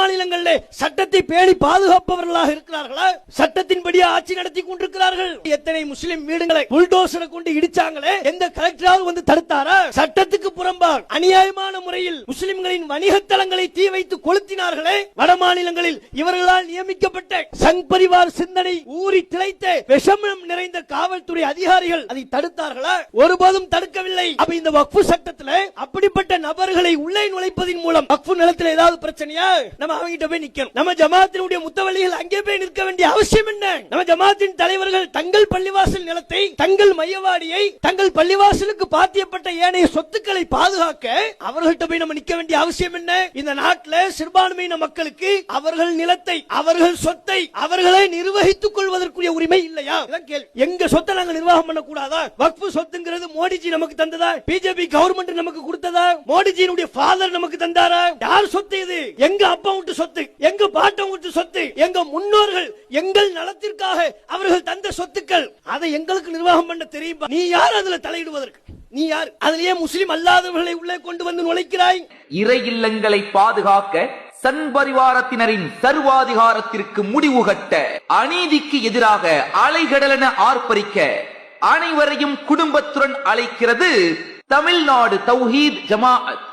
மாநிலங்களிலே சட்டத்தை பேணி பாதுகாப்பவர்களாக இருக்கிறார்களா? சட்டத்தின்படி ஆட்சி நடத்தி கொண்டிருக்கிறார்கள். எத்தனை முஸ்லிம் வீடுகளை புல்டோசரை கொண்டு இடிச்சாங்களே, எந்த கலெக்டராவது வந்து தடுத்தாரா? சட்டத்துக்கு புறம்பாக அநியாயமான முறையில் முஸ்லிம்களின் வணிகத்தலங்களை தீ வைத்து கொளுத்தினார்களே. வட மாநிலங்களில் இவர்களால் நியமிக்கப்பட்ட சங் பரிவார் சிந்தனை ஊறி திளைத்த விஷமம் நிறைந்த காவல்துறை அதிகாரிகள் அதை தடுத்தார்களா? ஒருபோதும் தடுக்கவில்லை. அப்ப இந்த வக்ஃபு சட்டத்தில் அப்படிப்பட்ட நபர்களை உள்ளே நுழைப்பதன் மூலம் வக்ஃபு நிலத்தில் ஏதாவது பிரச்சனையா? நம்ம அவங்கிட்ட போய் நிக்கணும். நம்ம ஜமாத்தினுடைய முத்தவள்ளிகள் அங்கே போய் நிற்க வேண்டிய அவசியம் என்ன? நம்ம ஜமாத்தின் தலைவர்கள் தங்கள் பள்ளிவாசல் நிலத்தை, தங்கள் மையவாடியை, தங்கள் பள்ளிவாசலுக்கு பாத்தியப்பட்ட ஏனைய சொத்துக்களை பாதுகாக்க அவர்கள்ட்ட போய் நம்ம நிக்க வேண்டிய அவசியம் என்ன? இந்த நாட்டில் சிறுபான்மையின மக்களுக்கு அவர்கள் நிலத்தை, அவர்கள் சொத்தை அவர்களை நிர்வகித்துக் கொள்வதற்குரிய உரிமை இல்லையா? எங்க சொத்தை நாங்க நிர்வாகம் பண்ண கூடாதா? வக்ஃபு சொத்துங்கிறது மோடிஜி நமக்கு தந்ததா? பிஜேபி கவர்மெண்ட் நமக்கு கொடுத்ததா? மோடிஜியினுடைய ஃபாதர் நமக்கு தந்தாரா? யார் சொத்து இது? எங்க அப்பா வீட்டு சொத்து, எங்க பாட்டம் வீட்டு சொத்து, எங்க முன்னோர்கள் எங்கள் நலத்திற்காக அவர்கள் தந்த சொத்துக்கள். அதை எங்களுக்கு நிர்வாகம் பண்ண தெரியுமா? நீ யார் அதுல தலையிடுவதற்கு? நீ யார்? அதிலேயே முஸ்லிம் அல்லாதவர்களை உள்ளே கொண்டு வந்து நுழைக்கிறாய். இறை இல்லங்களை பாதுகாக்க சங் பரிவாரத்தினரின் சர்வாதிகாரத்திற்கு முடிவு கட்ட, அநீதிக்கு எதிராக அலைகடலென ஆர்ப்பரிக்க அனைவரையும் குடும்பத்துடன் அழைக்கிறது தமிழ்நாடு தௌஹீத் ஜமாஅத்.